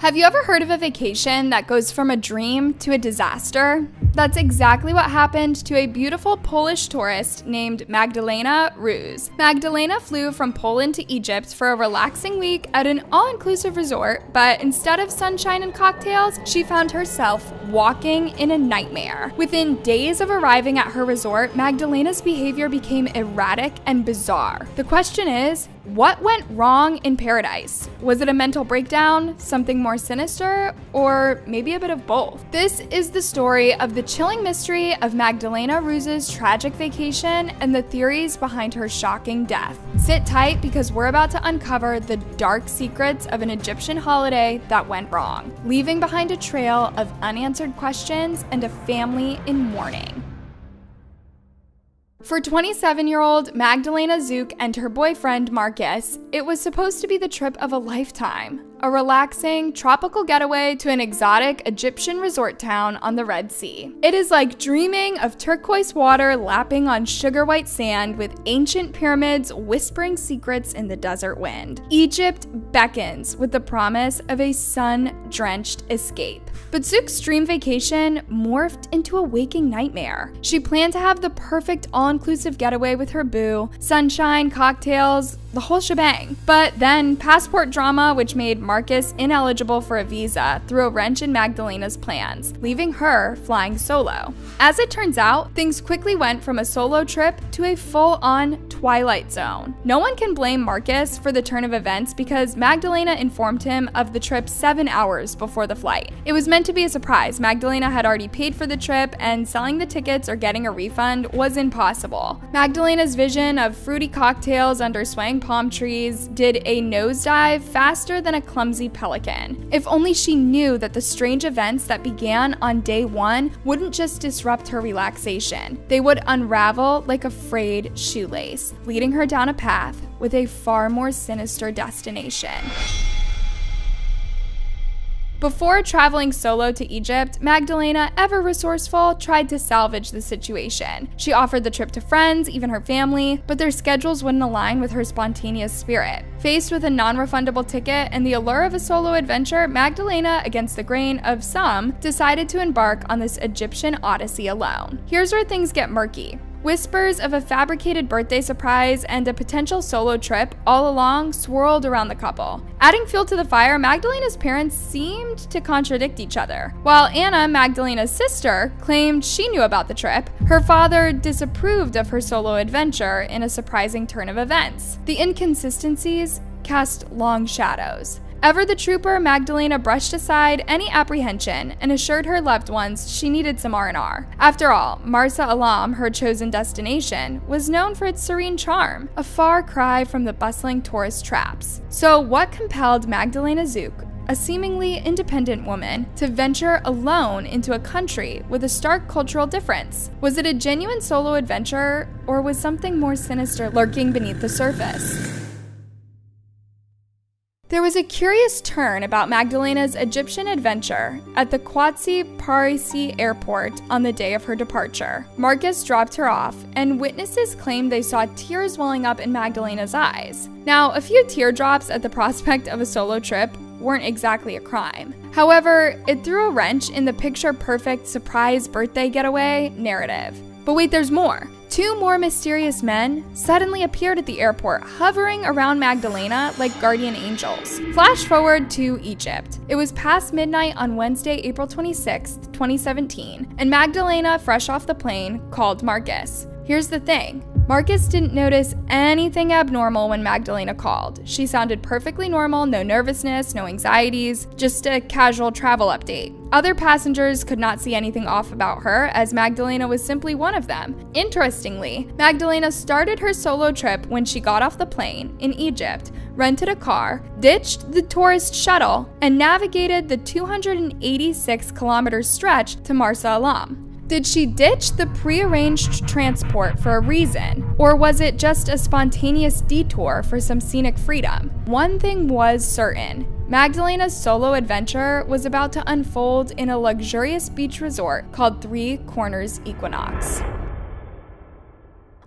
Have you ever heard of a vacation that goes from a dream to a disaster? That's exactly what happened to a beautiful Polish tourist named Magdalena Ruse. Magdalena flew from Poland to Egypt for a relaxing week at an all-inclusive resort, but instead of sunshine and cocktails, she found herself walking in a nightmare. Within days of arriving at her resort, Magdalena's behavior became erratic and bizarre. The question is, what went wrong in paradise? Was it a mental breakdown, something more sinister, or maybe a bit of both? This is the story of the chilling mystery of Magdalena Ruse's tragic vacation and the theories behind her shocking death. Sit tight because we're about to uncover the dark secrets of an Egyptian holiday that went wrong, leaving behind a trail of unanswered questions and a family in mourning. For 27-year-old Magdalena Zook and her boyfriend Marcus, it was supposed to be the trip of a lifetime. A relaxing, tropical getaway to an exotic Egyptian resort town on the Red Sea. It is like dreaming of turquoise water lapping on sugar-white sand with ancient pyramids whispering secrets in the desert wind. Egypt beckons with the promise of a sun-drenched escape. But Zook's dream vacation morphed into a waking nightmare. She planned to have the perfect all-inclusive getaway with her boo, sunshine, cocktails, the whole shebang. But then passport drama, which made Marcus ineligible for a visa, threw a wrench in Magdalena's plans, leaving her flying solo. As it turns out, things quickly went from a solo trip to a full-on Twilight Zone. No one can blame Marcus for the turn of events because Magdalena informed him of the trip 7 hours before the flight. It was meant to be a surprise. Magdalena had already paid for the trip, and selling the tickets or getting a refund was impossible. Magdalena's vision of fruity cocktails under swaying palm trees did a nosedive faster than a clumsy pelican. If only she knew that the strange events that began on day one wouldn't just disrupt her relaxation. They would unravel like a frayed shoelace, leading her down a path with a far more sinister destination. Before traveling solo to Egypt, Magdalena, ever resourceful, tried to salvage the situation. She offered the trip to friends, even her family, but their schedules wouldn't align with her spontaneous spirit. Faced with a non-refundable ticket and the allure of a solo adventure, Magdalena, against the grain of some, decided to embark on this Egyptian odyssey alone. Here's where things get murky. Whispers of a fabricated birthday surprise and a potential solo trip all along swirled around the couple. Adding fuel to the fire, Magdalena's parents seemed to contradict each other. While Anna, Magdalena's sister, claimed she knew about the trip, her father disapproved of her solo adventure in a surprising turn of events. The inconsistencies cast long shadows. Ever the trooper, Magdalena brushed aside any apprehension and assured her loved ones she needed some R&R. After all, Marsa Alam, her chosen destination, was known for its serene charm, a far cry from the bustling tourist traps. So what compelled Magdalena Zook, a seemingly independent woman, to venture alone into a country with a stark cultural difference? Was it a genuine solo adventure, or was something more sinister lurking beneath the surface? There was a curious turn about Magdalena's Egyptian adventure at the Kwatsi Parisi airport on the day of her departure. Marcus dropped her off, and witnesses claimed they saw tears welling up in Magdalena's eyes. Now, a few teardrops at the prospect of a solo trip weren't exactly a crime. However, it threw a wrench in the picture-perfect surprise birthday getaway narrative. But wait, there's more. Two more mysterious men suddenly appeared at the airport, hovering around Magdalena like guardian angels. Flash forward to Egypt. It was past midnight on Wednesday, April 26, 2017, and Magdalena, fresh off the plane, called Marcus. Here's the thing. Marcus didn't notice anything abnormal when Magdalena called. She sounded perfectly normal, no nervousness, no anxieties, just a casual travel update. Other passengers could not see anything off about her, as Magdalena was simply one of them. Interestingly, Magdalena started her solo trip when she got off the plane in Egypt, rented a car, ditched the tourist shuttle, and navigated the 286-kilometer stretch to Marsa Alam. Did she ditch the prearranged transport for a reason, or was it just a spontaneous detour for some scenic freedom? One thing was certain. Magdalena's solo adventure was about to unfold in a luxurious beach resort called Three Corners Equinox.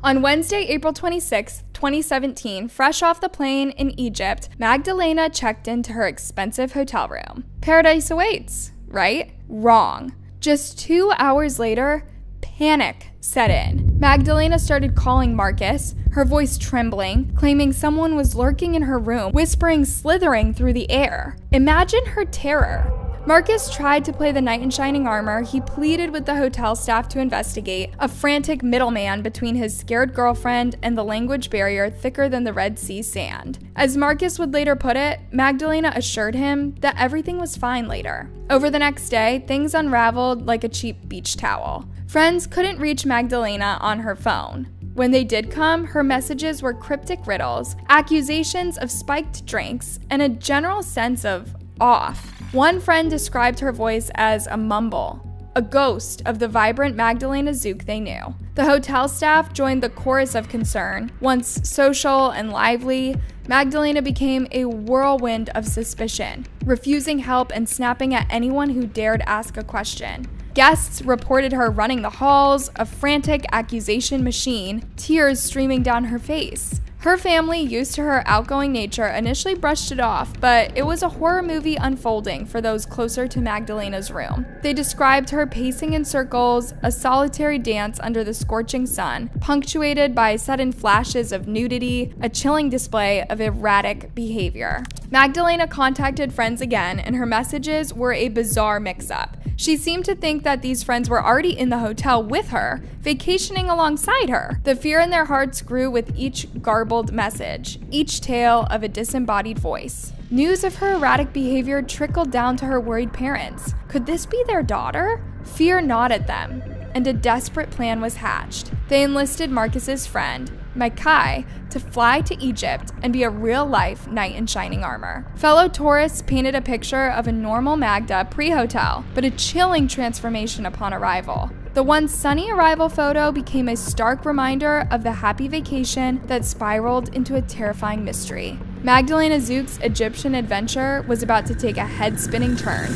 On Wednesday, April 26, 2017, fresh off the plane in Egypt, Magdalena checked into her expensive hotel room. Paradise awaits, right? Wrong. Just 2 hours later, panic set in. Magdalena started calling Marcus, her voice trembling, claiming someone was lurking in her room, whispering slithering through the air. Imagine her terror. Marcus tried to play the knight in shining armor. He pleaded with the hotel staff to investigate, a frantic middleman between his scared girlfriend and the language barrier thicker than the Red Sea sand. As Marcus would later put it, Magdalena assured him that everything was fine later. Over the next day, things unraveled like a cheap beach towel. Friends couldn't reach Magdalena on her phone. When they did come, her messages were cryptic riddles, accusations of spiked drinks, and a general sense of off. One friend described her voice as a mumble, a ghost of the vibrant Magdalena Zook they knew. The hotel staff joined the chorus of concern. Once social and lively, Magdalena became a whirlwind of suspicion, refusing help and snapping at anyone who dared ask a question. Guests reported her running the halls, a frantic accusation machine, tears streaming down her face. Her family, used to her outgoing nature, initially brushed it off, but it was a horror movie unfolding for those closer to Magdalena's room. They described her pacing in circles, a solitary dance under the scorching sun, punctuated by sudden flashes of nudity, a chilling display of erratic behavior. Magdalena contacted friends again, and her messages were a bizarre mix-up. She seemed to think that these friends were already in the hotel with her, vacationing alongside her. The fear in their hearts grew with each garbled message, each tale of a disembodied voice. News of her erratic behavior trickled down to her worried parents. Could this be their daughter? Fear gnawed at them, and a desperate plan was hatched. They enlisted Marcus's friend, Micah, to fly to Egypt and be a real-life knight in shining armor. Fellow tourists painted a picture of a normal Magda pre-hotel, but a chilling transformation upon arrival. The once sunny arrival photo became a stark reminder of the happy vacation that spiraled into a terrifying mystery. Magdalena Zook's Egyptian adventure was about to take a head-spinning turn.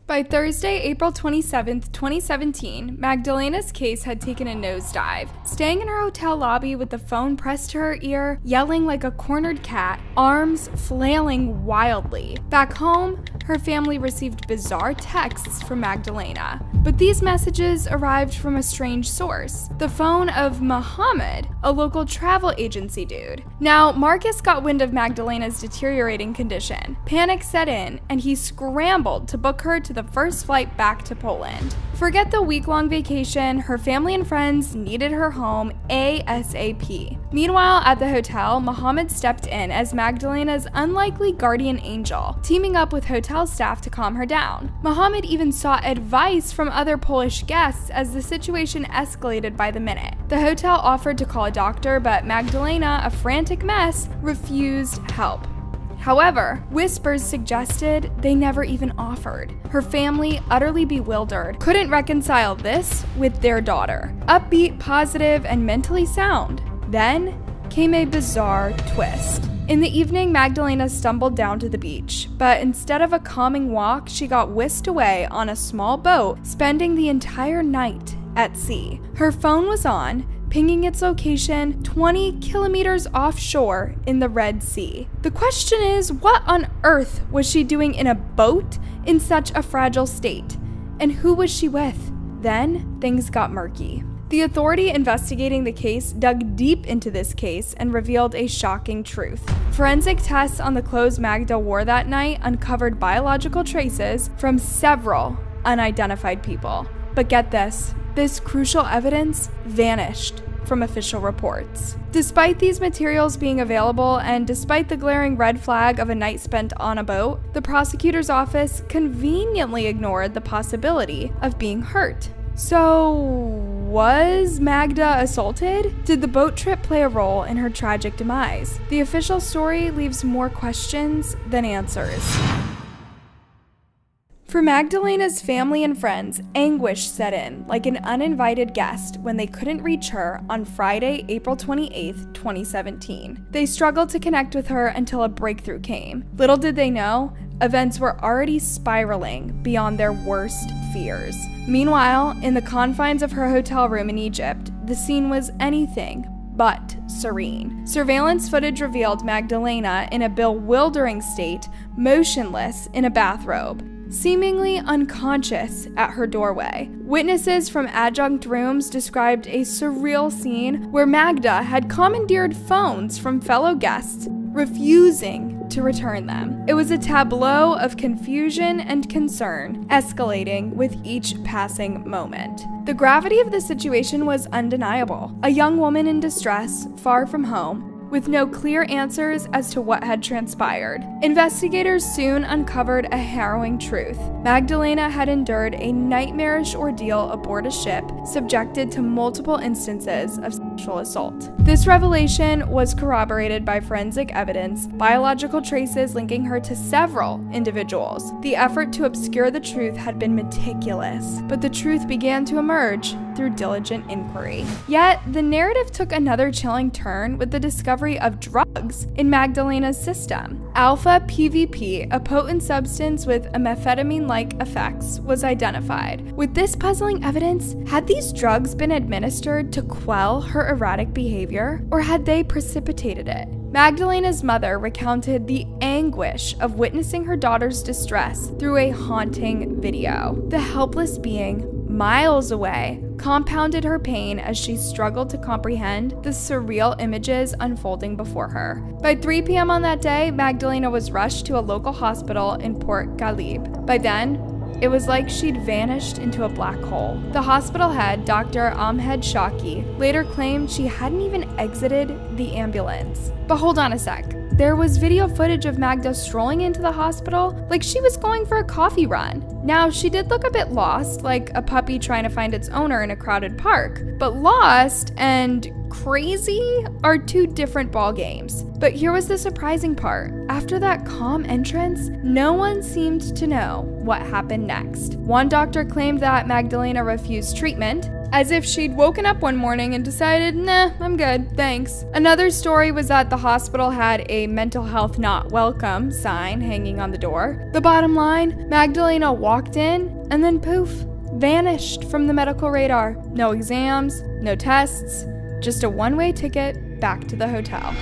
By Thursday, April 27, 2017, Magdalena's case had taken a nosedive. Staying in her hotel lobby with the phone pressed to her ear, yelling like a cornered cat, arms flailing wildly. Back home, her family received bizarre texts from Magdalena. But these messages arrived from a strange source, the phone of Muhammad, a local travel agency dude. Now, Marcus got wind of Magdalena's deteriorating condition. Panic set in, and he scrambled to book her to the first flight back to Poland. Forget the week-long vacation, her family and friends needed her home ASAP. Meanwhile, at the hotel, Muhammad stepped in as Magdalena's unlikely guardian angel, teaming up with hotel staff to calm her down. Muhammad even sought advice from other Polish guests as the situation escalated by the minute. The hotel offered to call a doctor, but Magdalena, a frantic mess, refused help. However, whispers suggested they never even offered. Her family, utterly bewildered, couldn't reconcile this with their daughter. Upbeat, positive, and mentally sound. Then came a bizarre twist. In the evening, Magdalena stumbled down to the beach, but instead of a calming walk, she got whisked away on a small boat, spending the entire night at sea. Her phone was on, pinging its location 20 kilometers offshore in the Red Sea. The question is, what on earth was she doing in a boat in such a fragile state? And who was she with? Then things got murky. The authority investigating the case dug deep into this case and revealed a shocking truth. Forensic tests on the clothes Magda wore that night uncovered biological traces from several unidentified people. But get this crucial evidence vanished from official reports. Despite these materials being available, and despite the glaring red flag of a night spent on a boat, the prosecutor's office conveniently ignored the possibility of being hurt. So, was Magda assaulted? Did the boat trip play a role in her tragic demise? The official story leaves more questions than answers. For Magdalena's family and friends, anguish set in like an uninvited guest when they couldn't reach her on Friday, April 28, 2017. They struggled to connect with her until a breakthrough came. Little did they know, events were already spiraling beyond their worst fears. Meanwhile, in the confines of her hotel room in Egypt, the scene was anything but serene. Surveillance footage revealed Magdalena in a bewildering state, motionless in a bathrobe, seemingly unconscious at her doorway. Witnesses from adjunct rooms described a surreal scene where Magda had commandeered phones from fellow guests, refusing to return them. It was a tableau of confusion and concern, escalating with each passing moment. The gravity of the situation was undeniable. A young woman in distress, far from home, with no clear answers as to what had transpired. Investigators soon uncovered a harrowing truth. Magdalena had endured a nightmarish ordeal aboard a ship, subjected to multiple instances of sexual assault. This revelation was corroborated by forensic evidence, biological traces linking her to several individuals. The effort to obscure the truth had been meticulous, but the truth began to emerge through diligent inquiry. Yet, the narrative took another chilling turn with the discovery of drugs in Magdalena's system. Alpha PVP, a potent substance with amphetamine-like effects, was identified. With this puzzling evidence, had these drugs been administered to quell her erratic behavior, or had they precipitated it? Magdalena's mother recounted the anguish of witnessing her daughter's distress through a haunting video. The helpless being, miles away, compounded her pain as she struggled to comprehend the surreal images unfolding before her. By 3 p.m. on that day, Magdalena was rushed to a local hospital in Port Galib. By then, it was like she'd vanished into a black hole. The hospital head, Dr. Ahmed Shaki, later claimed she hadn't even exited the ambulance. But hold on a sec. There was video footage of Magda strolling into the hospital like she was going for a coffee run. Now, she did look a bit lost, like a puppy trying to find its owner in a crowded park. But lost and crazy are two different ballgames. But here was the surprising part. After that calm entrance, no one seemed to know what happened next. One doctor claimed that Magdalena refused treatment, as if she'd woken up one morning and decided, nah, I'm good, thanks. Another story was that the hospital had a mental health not welcome sign hanging on the door. The bottom line, Magdalena walked in and then poof, vanished from the medical radar. No exams, no tests, just a one-way ticket back to the hotel.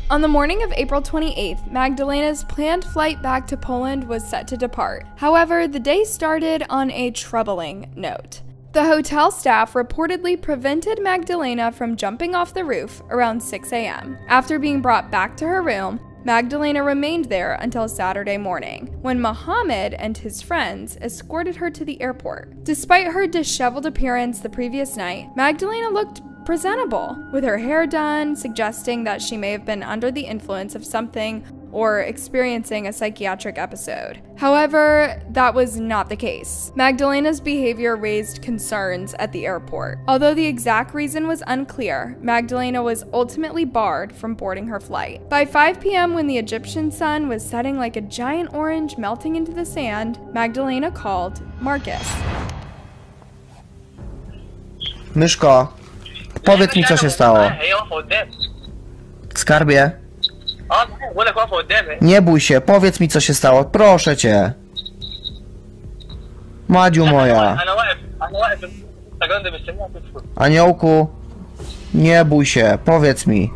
On the morning of April 28th, Magdalena's planned flight back to Poland was set to depart. However, the day started on a troubling note. The hotel staff reportedly prevented Magdalena from jumping off the roof around 6 a.m. After being brought back to her room, Magdalena remained there until Saturday morning, when Mohammed and his friends escorted her to the airport. Despite her disheveled appearance the previous night, Magdalena looked presentable, with her hair done, suggesting that she may have been under the influence of something or experiencing a psychiatric episode. However, that was not the case. Magdalena's behavior raised concerns at the airport. Although the exact reason was unclear, Magdalena was ultimately barred from boarding her flight. By 5 p.m., when the Egyptian sun was setting like a giant orange melting into the sand, Magdalena called Marcus. Myszko, powiedz mi, co się stało. Skarbie. Nie bój się, powiedz mi, co się stało, proszę cię. Madziu moja. Aniołku, nie bój się, powiedz mi.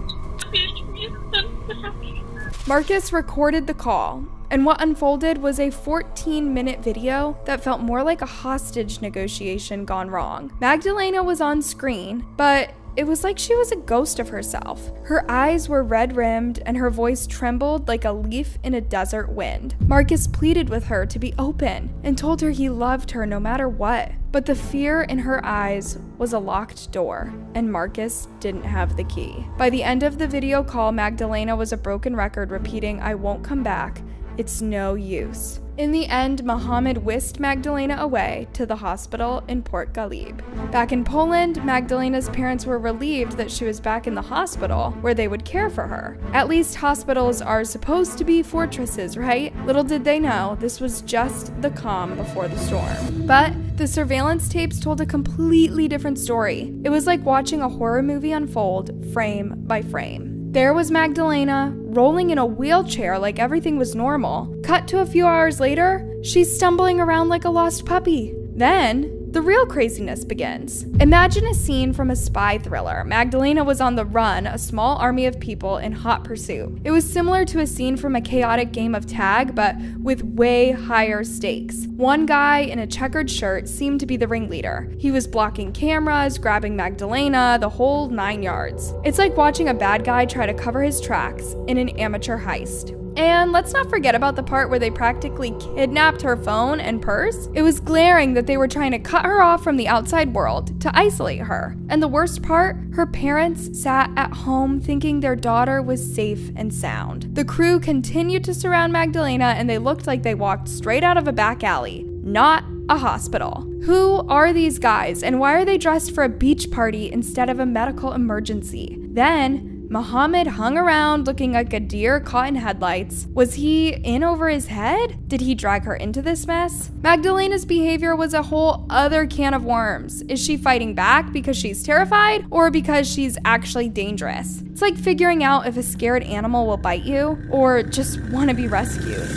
Marcus recorded the call, and what unfolded was a 14-minute video that felt more like a hostage negotiation gone wrong. Magdalena was on screen, but it was like she was a ghost of herself. Her eyes were red-rimmed and her voice trembled like a leaf in a desert wind. Marcus pleaded with her to be open and told her he loved her no matter what. But the fear in her eyes was a locked door, and Marcus didn't have the key. By the end of the video call, Magdalena was a broken record repeating, "I won't come back. It's no use." In the end, Mohammed whisked Magdalena away to the hospital in Port Galib. Back in Poland, Magdalena's parents were relieved that she was back in the hospital, where they would care for her. At least hospitals are supposed to be fortresses, right? Little did they know, this was just the calm before the storm. But the surveillance tapes told a completely different story. It was like watching a horror movie unfold, frame by frame. There was Magdalena, rolling in a wheelchair like everything was normal. Cut to a few hours later, she's stumbling around like a lost puppy. Then, the real craziness begins. Imagine a scene from a spy thriller. Magdalena was on the run, a small army of people in hot pursuit. It was similar to a scene from a chaotic game of tag, but with way higher stakes. One guy in a checkered shirt seemed to be the ringleader. He was blocking cameras, grabbing Magdalena, the whole 9 yards. It's like watching a bad guy try to cover his tracks in an amateur heist. And let's not forget about the part where they practically kidnapped her phone and purse. It was glaring that they were trying to cut her off from the outside world to isolate her. And the worst part, her parents sat at home thinking their daughter was safe and sound. The crew continued to surround Magdalena, and they looked like they walked straight out of a back alley, not a hospital. Who are these guys, and why are they dressed for a beach party instead of a medical emergency? Then Mohammed hung around looking like a deer caught in headlights. Was he in over his head? Did he drag her into this mess? Magdalena's behavior was a whole other can of worms. Is she fighting back because she's terrified, or because she's actually dangerous? It's like figuring out if a scared animal will bite you, or just want to be rescued.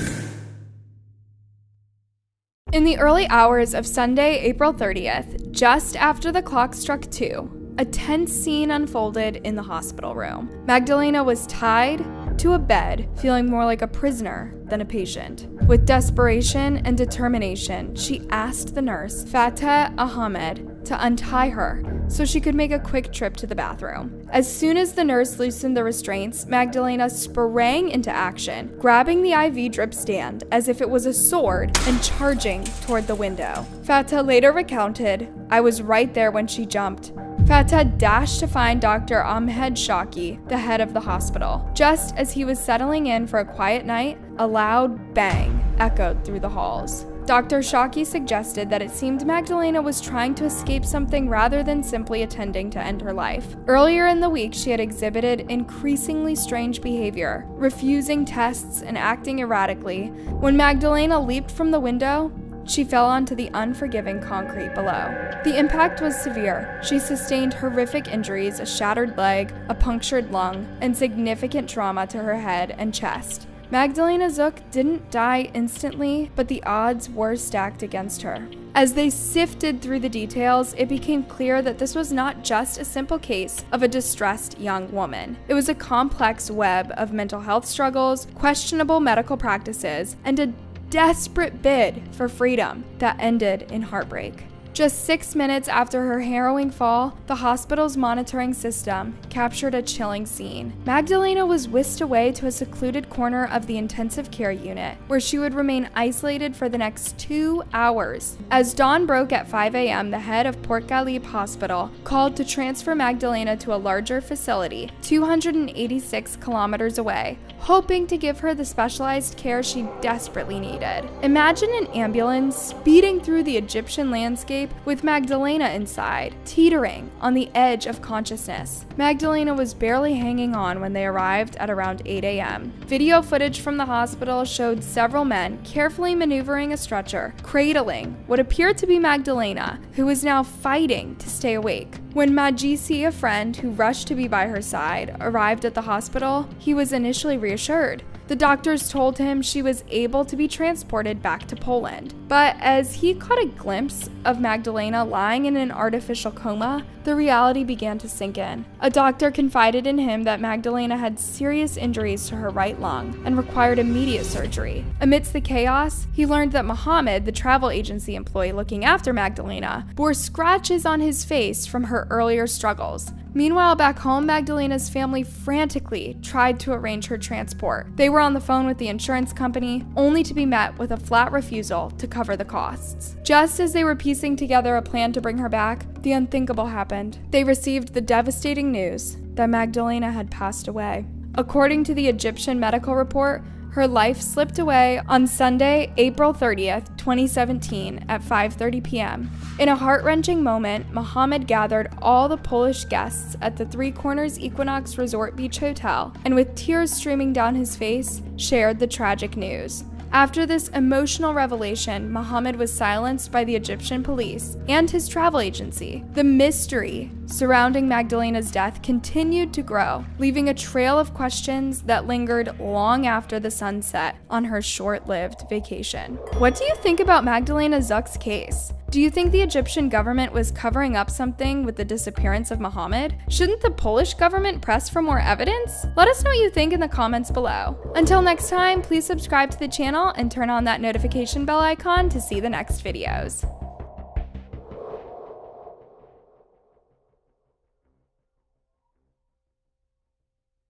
In the early hours of Sunday, April 30th, just after the clock struck 2, a tense scene unfolded in the hospital room. Magdalena was tied to a bed, feeling more like a prisoner than a patient. With desperation and determination, she asked the nurse, Fateh Ahmed, to untie her so she could make a quick trip to the bathroom. As soon as the nurse loosened the restraints, Magdalena sprang into action, grabbing the IV drip stand as if it was a sword and charging toward the window. Fateh later recounted, "I was right there when she jumped." Fateh dashed to find Dr. Ahmed Shaki, the head of the hospital. Just as he was settling in for a quiet night, a loud bang echoed through the halls. Dr. Shaki suggested that it seemed Magdalena was trying to escape something rather than simply attending to end her life. Earlier in the week, she had exhibited increasingly strange behavior, refusing tests and acting erratically. When Magdalena leaped from the window, she fell onto the unforgiving concrete below. The impact was severe. She sustained horrific injuries, a shattered leg, a punctured lung, and significant trauma to her head and chest. Magdalena Zook didn't die instantly, but the odds were stacked against her. As they sifted through the details, it became clear that this was not just a simple case of a distressed young woman. It was a complex web of mental health struggles, questionable medical practices, and a desperate bid for freedom that ended in heartbreak. Just 6 minutes after her harrowing fall, the hospital's monitoring system captured a chilling scene. Magdalena was whisked away to a secluded corner of the intensive care unit, where she would remain isolated for the next 2 hours. As dawn broke at 5 a.m., the head of Port Ghalib Hospital called to transfer Magdalena to a larger facility, 286 kilometers away, hoping to give her the specialized care she desperately needed. Imagine an ambulance speeding through the Egyptian landscape with Magdalena inside, teetering on the edge of consciousness. Magdalena was barely hanging on when they arrived at around 8 a.m. Video footage from the hospital showed several men carefully maneuvering a stretcher, cradling what appeared to be Magdalena, who was now fighting to stay awake. When Majisi, a friend who rushed to be by her side, arrived at the hospital, he was initially reassured. The doctors told him she was able to be transported back to Poland. But as he caught a glimpse of Magdalena lying in an artificial coma, the reality began to sink in. A doctor confided in him that Magdalena had serious injuries to her right lung and required immediate surgery. Amidst the chaos, he learned that Mohammed, the travel agency employee looking after Magdalena, bore scratches on his face from her earlier struggles. Meanwhile, back home, Magdalena's family frantically tried to arrange her transport. They were on the phone with the insurance company, only to be met with a flat refusal to cover the costs. Just as they were piecing together a plan to bring her back, the unthinkable happened. They received the devastating news that Magdalena had passed away. According to the Egyptian medical report, her life slipped away on Sunday, April 30th, 2017 at 5:30 p.m. In a heart-wrenching moment, Mohammed gathered all the Polish guests at the Three Corners Equinox Resort Beach Hotel and with tears streaming down his face, shared the tragic news. After this emotional revelation, Mohammed was silenced by the Egyptian police and his travel agency. The mystery surrounding Magdalena's death continued to grow, leaving a trail of questions that lingered long after the sun set on her short-lived vacation. What do you think about Magdalena Zook's case? Do you think the Egyptian government was covering up something with the disappearance of Muhammad? Shouldn't the Polish government press for more evidence? Let us know what you think in the comments below. Until next time, please subscribe to the channel and turn on that notification bell icon to see the next videos.